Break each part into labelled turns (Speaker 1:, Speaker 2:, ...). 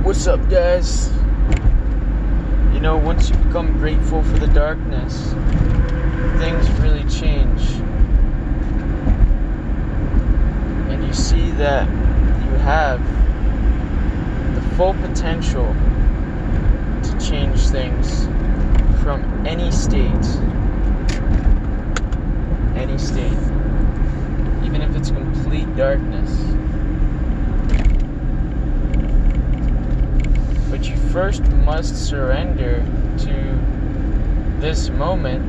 Speaker 1: What's up, guys? You know, once you become grateful for the darkness, things really change. And you see that you have the full potential to change things from any state. Any state. Even if it's complete darkness. But you first must surrender to this moment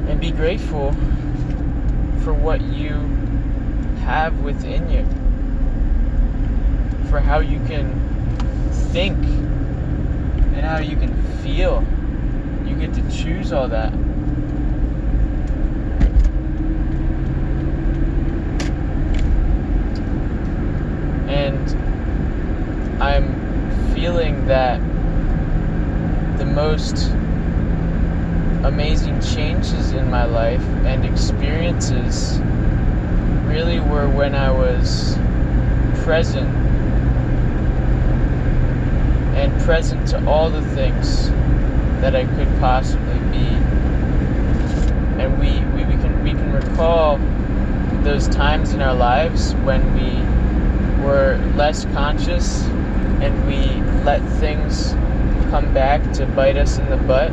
Speaker 1: and be grateful for what you have within you, for how you can think and how you can feel. You get to choose all that. And I'm feeling that the most amazing changes in my life and experiences really were when I was present to all the things that I could possibly be. And we can recall those times in our lives when we were less conscious and we let things come back to bite us in the butt.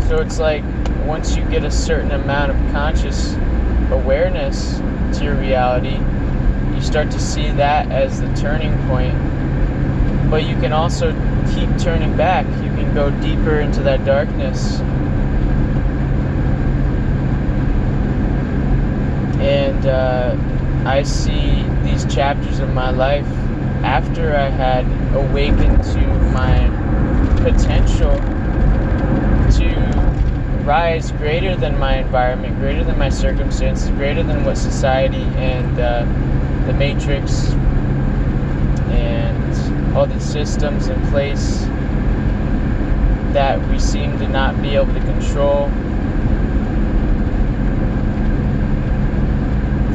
Speaker 1: So it's like once you get a certain amount of conscious awareness to your reality, you start to see that as the turning point. But you can also keep turning back. You can go deeper into that darkness. And I see these chapters of my life after I had awakened to my potential to rise greater than my environment, greater than my circumstances, greater than what society and the matrix and all the systems in place that we seem to not be able to control.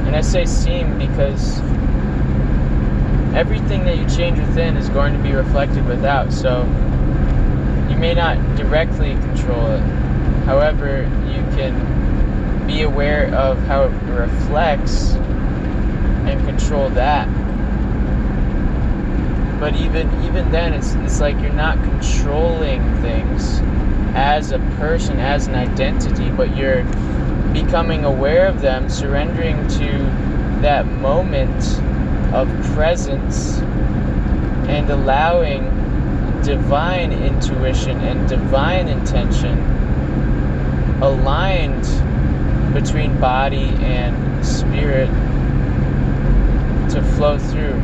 Speaker 1: And I say seem because everything that you change within is going to be reflected without. So you may not directly control it. However, you can be aware of how it reflects and control that. But even then, it's like you're not controlling things as a person, as an identity, but you're becoming aware of them, surrendering to that moment of presence and allowing divine intuition and divine intention aligned between body and spirit to flow through.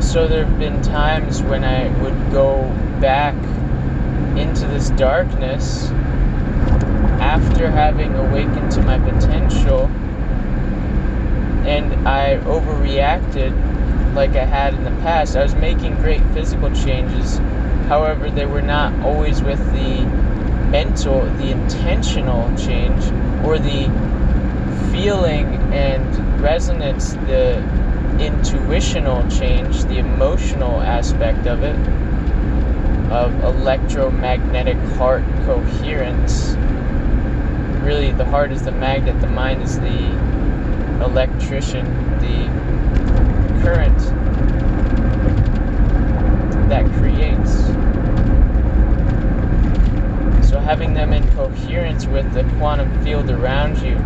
Speaker 1: So there have been times when I would go back into this darkness after having awakened to my potential, and I overreacted like I had in the past. I was making great physical changes, however they were not always with the mental, the intentional change, or the feeling and resonance, the intuitional change, the emotional aspect of it, of electromagnetic heart coherence. Really, the heart is the magnet, the mind is the electrician, the current that creates. So having them in coherence with the quantum field around you,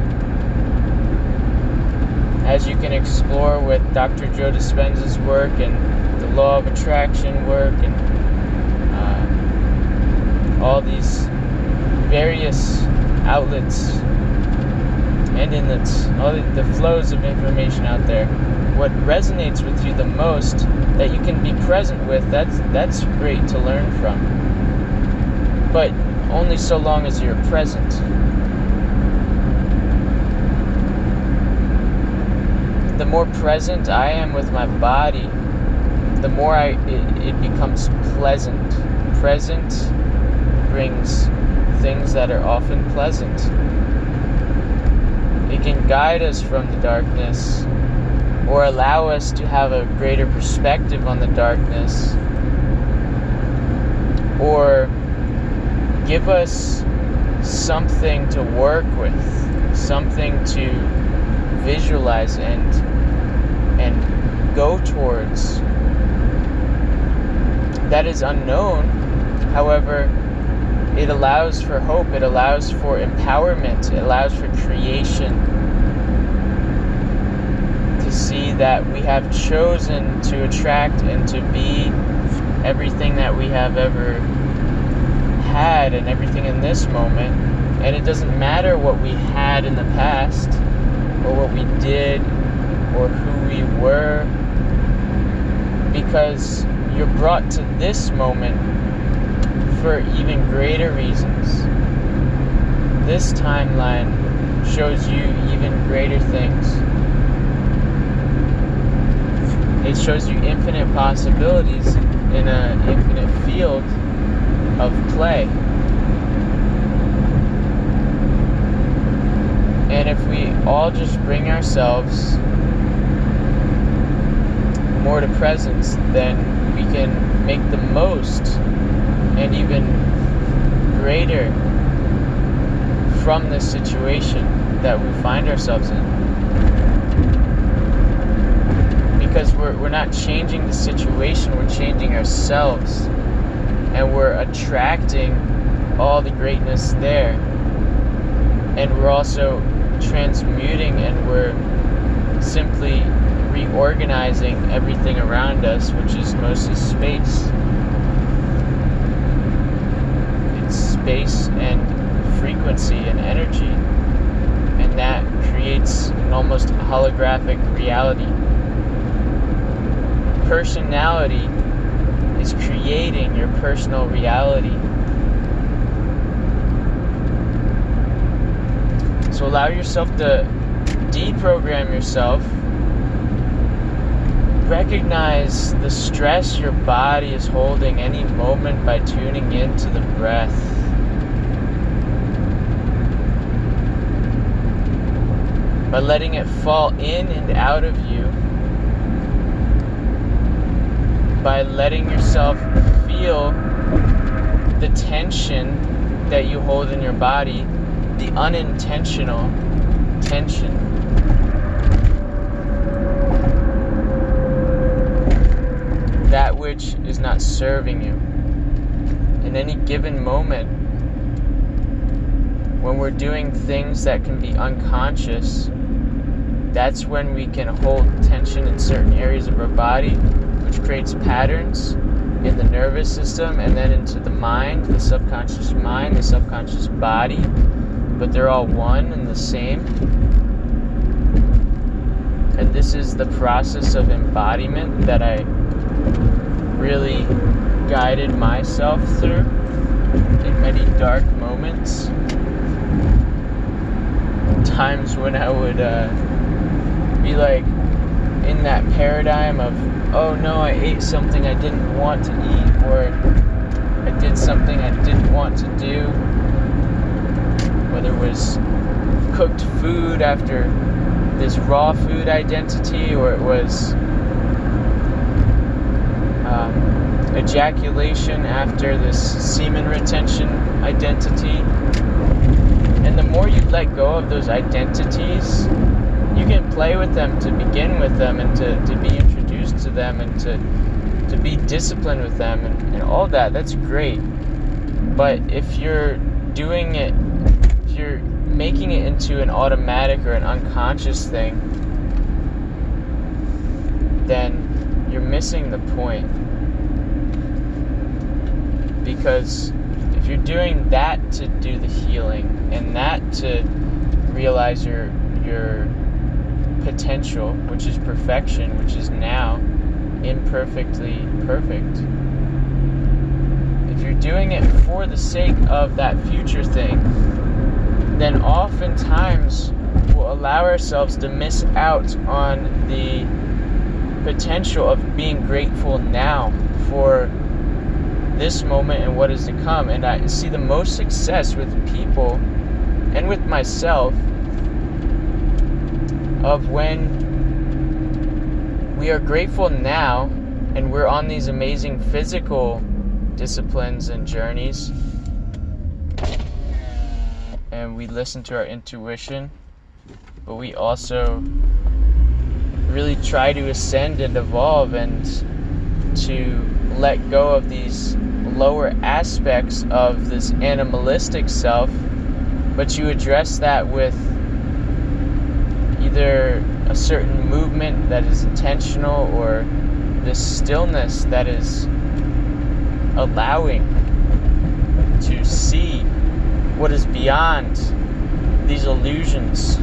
Speaker 1: as you can explore with Dr. Joe Dispenza's work and the law of attraction work and all these various outlets and inlets, all the flows of information out there. What resonates with you the most that you can be present with, that's great to learn from. But only so long as you're present. The more present I am with my body, the more it becomes pleasant. Present brings things that are often pleasant. It can guide us from the darkness, or allow us to have a greater perspective on the darkness, or give us something to work with, something to visualize and go towards that is unknown. However, it allows for hope, it allows for empowerment, it allows for creation. To see that we have chosen to attract and to be everything that we have ever had and everything in this moment. And it doesn't matter what we had in the past, or what we did, or who we were, because you're brought to this moment for even greater reasons. This timeline shows you even greater things. It shows you infinite possibilities in an infinite field of play. And if we all just bring ourselves more to presence, then we can make the most and even greater from this situation that we find ourselves in. Because we're not changing the situation, we're changing ourselves. And we're attracting all the greatness there. And we're also transmuting, and we're simply reorganizing everything around us, which is mostly space. It's space and frequency and energy. And that creates an almost holographic reality. Personality is creating your personal reality. So allow yourself to deprogram yourself. Recognize the stress your body is holding any moment by tuning into the breath. By letting it fall in and out of you. By letting yourself feel the tension that you hold in your body, the unintentional tension. That which is not serving you. In any given moment, when we're doing things that can be unconscious, that's when we can hold tension in certain areas of our body, which creates patterns in the nervous system and then into the mind, the subconscious body, but they're all one and the same. And this is the process of embodiment that I really guided myself through in many dark moments. Times when I would be like in that paradigm of, oh no, I ate something I didn't want to eat, or I did something I didn't want to do. Whether it was cooked food after this raw food identity, or it was ejaculation after this semen retention identity. And the more you let go of those identities, you can play with them to begin with them, and to be introduced to them, and to be disciplined with them, and all that. That's great. But if you're doing it, if you're making it into an automatic or an unconscious thing, then you're missing the point. Because if you're doing that to do the healing, and that to realize your potential, which is perfection, which is now imperfectly perfect. If you're doing it for the sake of that future thing, then oftentimes we'll allow ourselves to miss out on the potential of being grateful now for this moment and what is to come. And I see the most success with people and with myself of when we are grateful now and we're on these amazing physical disciplines and journeys, and we listen to our intuition, but we also really try to ascend and evolve and to let go of these lower aspects of this animalistic self, but you address that with either a certain movement that is intentional or this stillness that is allowing to see what is beyond these illusions.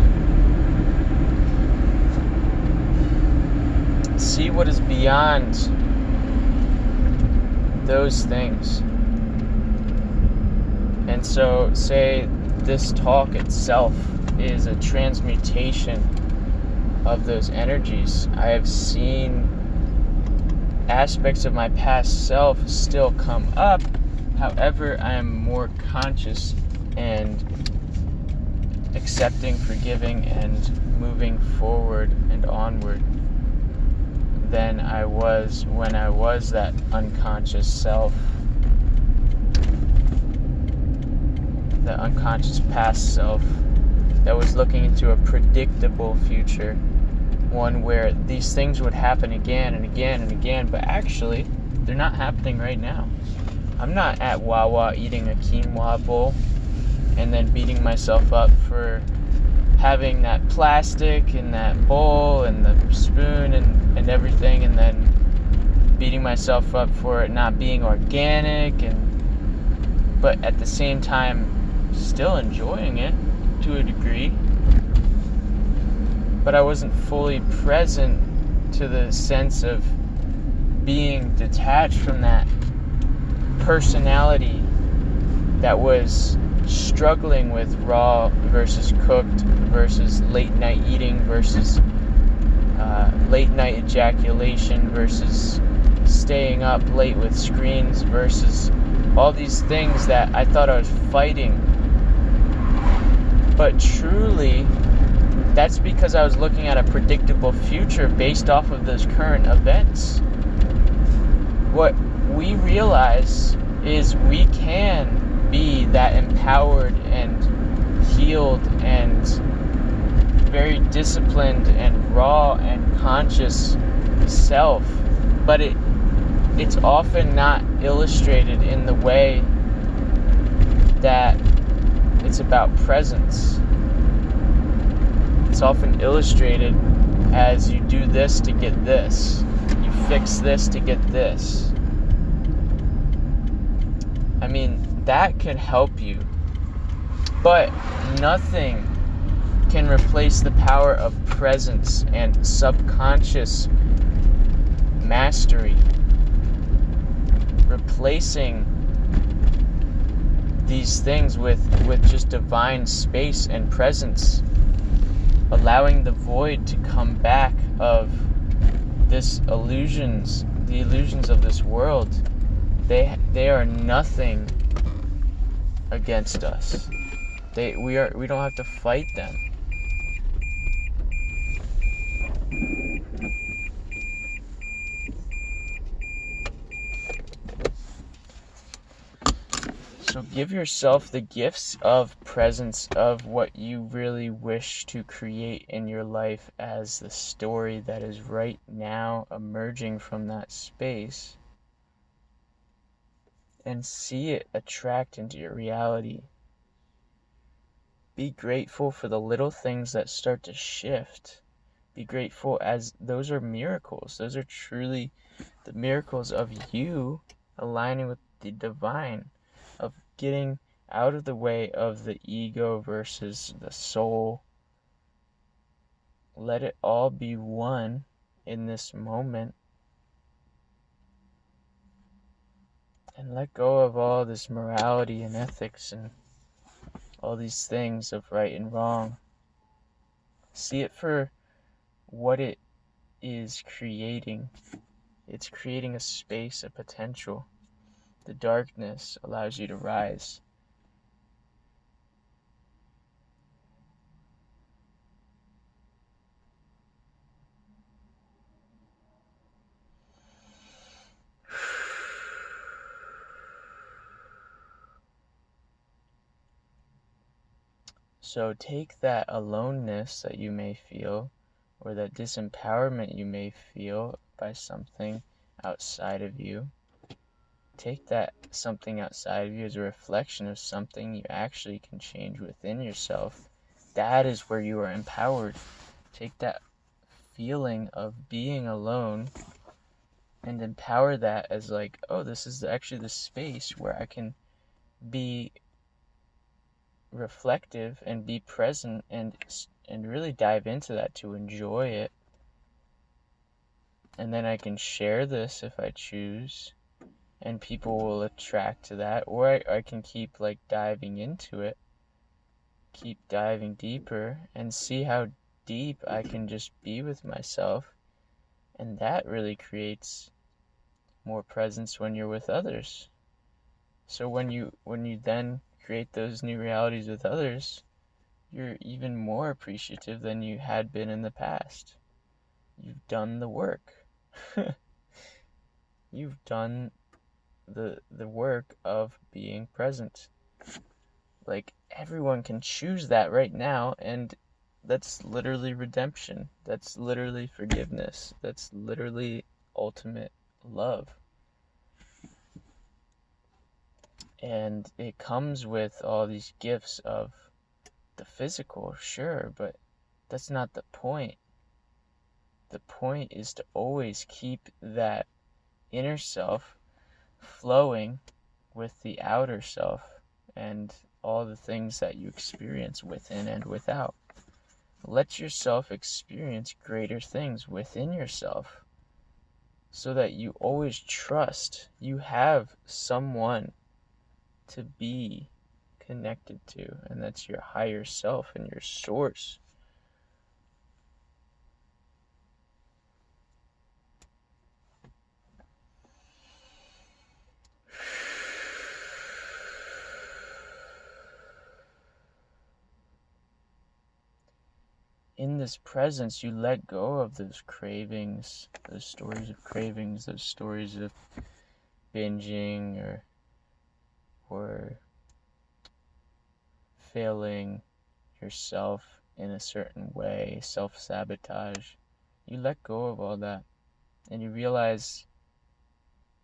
Speaker 1: See what is beyond those things. And so, say this talk itself is a transmutation of those energies. I have seen aspects of my past self still come up. However, I am more conscious and accepting, forgiving, and moving forward and onward than I was when I was that unconscious self, that unconscious past self that was looking into a predictable future, one where these things would happen again and again and again, but actually they're not happening right now. I'm not at Wawa eating a quinoa bowl and then beating myself up for having that plastic and that bowl and the spoon and everything, and then beating myself up for it not being organic, but at the same time still enjoying it to a degree. But I wasn't fully present to the sense of being detached from that personality that was struggling with raw versus cooked versus late night eating versus late night ejaculation versus staying up late with screens versus all these things that I thought I was fighting. But truly, that's because I was looking at a predictable future based off of those current events. What we realize is we can be that empowered and healed and very disciplined and raw and conscious self, but it's often not illustrated in the way that it's about presence. It's often illustrated as you do this to get this, you fix this to get this. I mean, that could help you, but nothing can replace the power of presence and subconscious mastery. Replacing these things with just divine space and presence, allowing the void to come back of the illusions of this world. They are nothing against us. We don't have to fight them. So give yourself the gifts of presence of what you really wish to create in your life as the story that is right now emerging from that space, and see it attract into your reality. Be grateful for the little things that start to shift. Be grateful, as those are miracles. Those are truly the miracles of you aligning with the divine, of getting out of the way of the ego versus the soul. Let it all be one in this moment. And let go of all this morality and ethics and all these things of right and wrong. See it for what it is creating. It's creating a space, a potential The darkness allows you to rise. So take that aloneness that you may feel, or that disempowerment you may feel by something outside of you. Take that something outside of you as a reflection of something you actually can change within yourself. That is where you are empowered. Take that feeling of being alone and empower that as like, oh, this is actually the space where I can be reflective and be present and really dive into that to enjoy it. And then I can share this if I choose, and people will attract to that, or I can keep like diving into it, keep diving deeper and see how deep I can just be with myself. And that really creates more presence when you're with others. So when you then create those new realities with others, you're even more appreciative than you had been in the past. You've done the work. You've done the work of being present. Like, everyone can choose that right now, and that's literally redemption. That's literally forgiveness. That's literally ultimate love. And it comes with all these gifts of the physical, sure, but that's not the point. The point is to always keep that inner self flowing with the outer self and all the things that you experience within and without. Let yourself experience greater things within yourself so that you always trust you have someone to be connected to, and that's your higher self and your source. In this presence, you let go of those cravings, those stories of cravings, those stories of binging or failing yourself in a certain way, self-sabotage. You let go of all that, and you realize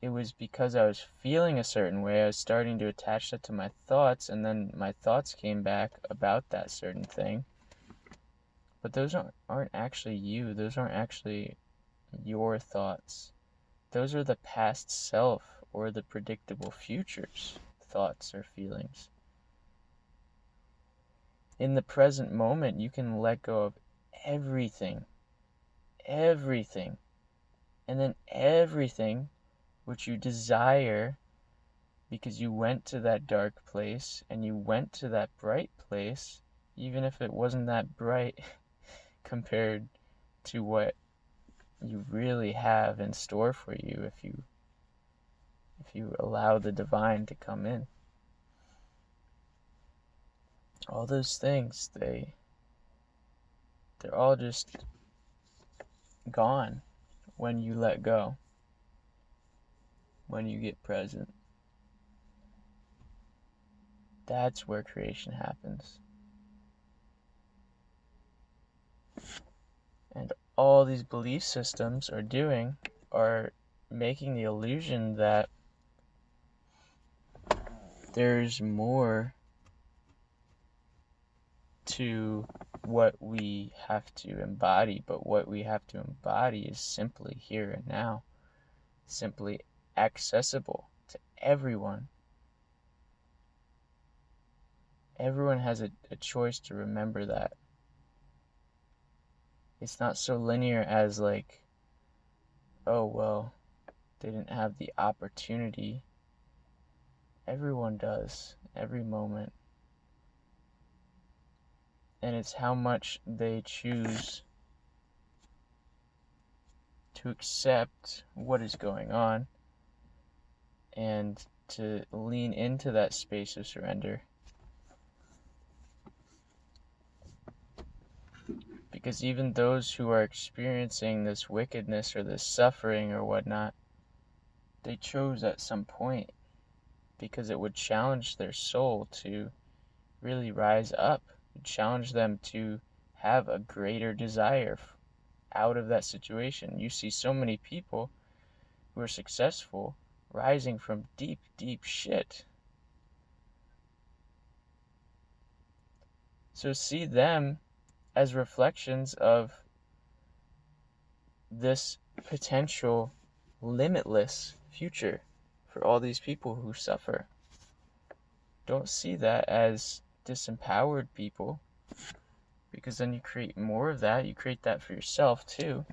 Speaker 1: it was because I was feeling a certain way. I was starting to attach that to my thoughts, and then my thoughts came back about that certain thing. But those aren't actually you. Those aren't actually your thoughts. Those are the past self or the predictable future's thoughts or feelings. In the present moment, you can let go of everything, and then everything which you desire, because you went to that dark place and you went to that bright place, even if it wasn't that bright compared to what you really have in store for you if you allow the divine to come in. All those things, they're all just gone when you let go, when you get present. That's where creation happens. And all these belief systems are making the illusion that there's more to what we have to embody, but what we have to embody is simply here and now, simply accessible to everyone. Everyone has a choice to remember that. It's not so linear as like, oh, well, they didn't have the opportunity. Everyone does, every moment. And it's how much they choose to accept what is going on and to lean into that space of surrender. Because even those who are experiencing this wickedness or this suffering or whatnot, they chose at some point because it would challenge their soul to really rise up, challenge them to have a greater desire out of that situation. You see so many people who are successful rising from deep, deep shit. So see them as reflections of this potential limitless future for all these people who suffer. Don't see that as disempowered people, because then you create more of that. You create that for yourself too.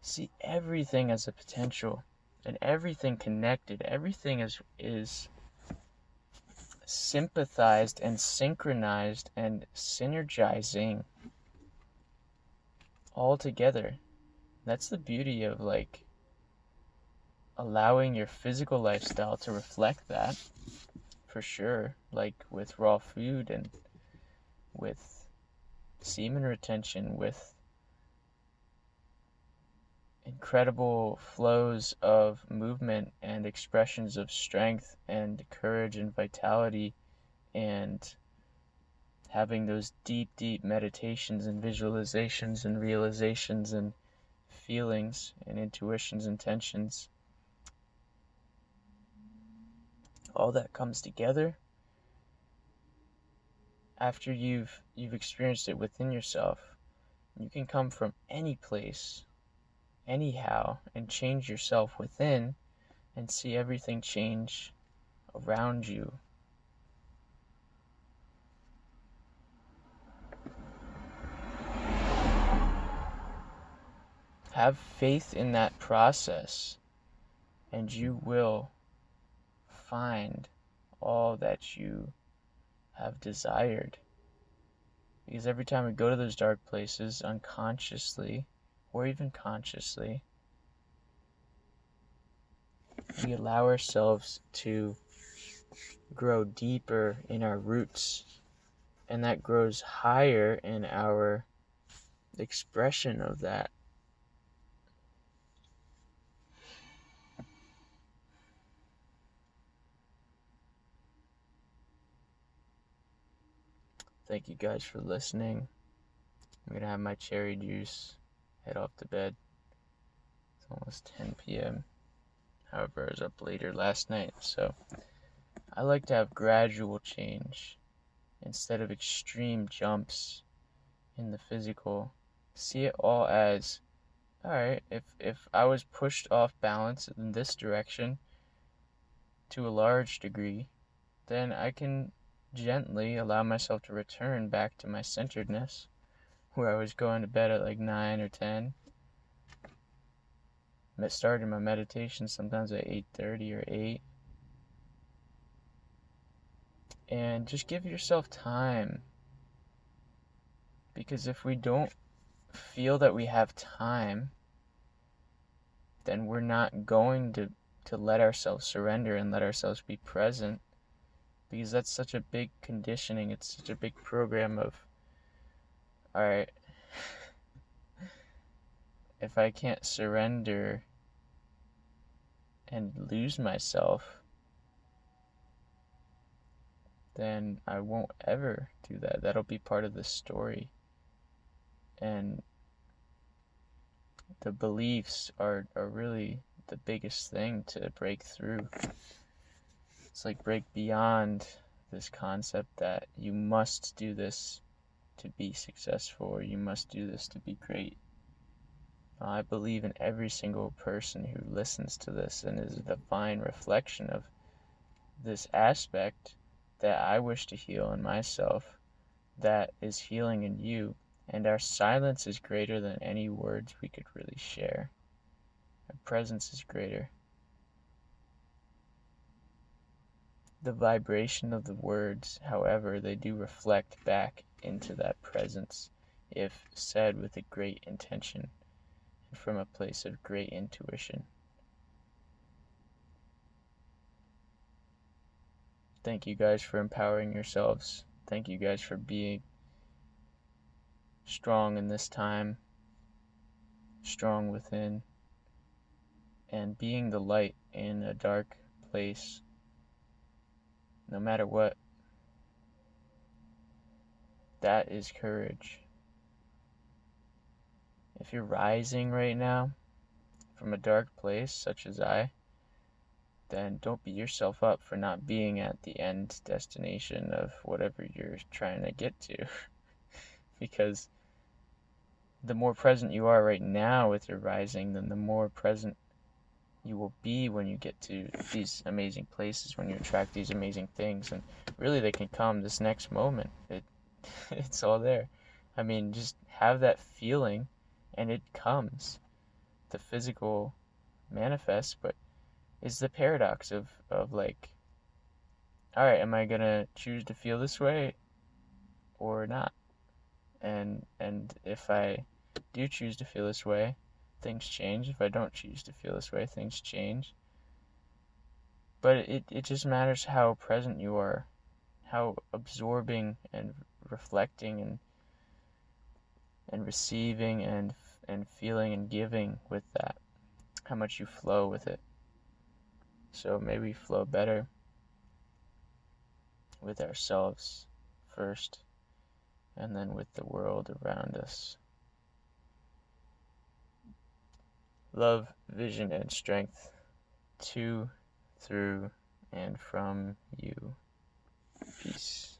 Speaker 1: See everything as a potential, and everything connected. Everything is sympathized and synchronized and synergizing all together. That's the beauty of like allowing your physical lifestyle to reflect that, for sure, like with raw food and with semen retention, with incredible flows of movement and expressions of strength and courage and vitality, and having those deep, deep meditations and visualizations and realizations and feelings and intuitions, intentions. All that comes together after you've experienced it within yourself. You can come from any place, anyhow, and change yourself within and see everything change around you. Have faith in that process, and you will find all that you have desired. Because every time we go to those dark places, unconsciously or even consciously, we allow ourselves to grow deeper in our roots, and that grows higher in our expression of that. Thank you guys for listening. I'm gonna have my cherry juice, head off to bed. It's almost 10 p.m. However, I was up later last night, so I like to have gradual change instead of extreme jumps in the physical. See it all as, alright, if I was pushed off balance in this direction to a large degree, then I can gently allow myself to return back to my centeredness, where I was going to bed at like 9 or 10. I started my meditation sometimes at 8:30 or 8. And just give yourself time. Because if we don't feel that we have time, then we're not going to let ourselves surrender and let ourselves be present. Because that's such a big conditioning. It's such a big program of, alright, if I can't surrender and lose myself, then I won't ever do that. That'll be part of the story. And the beliefs are really the biggest thing to break through. It's like break beyond this concept that you must do this to be successful, or you must do this to be great. I believe in every single person who listens to this and is a divine reflection of this aspect that I wish to heal in myself, that is healing in you, and our silence is greater than any words we could really share. Our presence is greater. The vibration of the words, however, they do reflect back into that presence if said with a great intention and from a place of great intuition. Thank you guys for empowering yourselves. Thank you guys for being strong in this time, strong within, and being the light in a dark place, no matter what. That is courage. If you're rising right now from a dark place, such as I, then don't beat yourself up for not being at the end destination of whatever you're trying to get to. Because the more present you are right now with your rising, then the more present you will be when you get to these amazing places, when you attract these amazing things. And really, they can come this next moment. It's all there. I mean, just have that feeling and it comes. The physical manifests, but it's the paradox of like, all right, am I gonna choose to feel this way or not? And if I do choose to feel this way, things change. If I don't choose to feel this way, things change. But it just matters how present you are, how absorbing and reflecting and receiving and feeling and giving with that, how much you flow with it. So may we flow better with ourselves first, and then with the world around us. Love, vision, and strength to, through, and from you. Peace.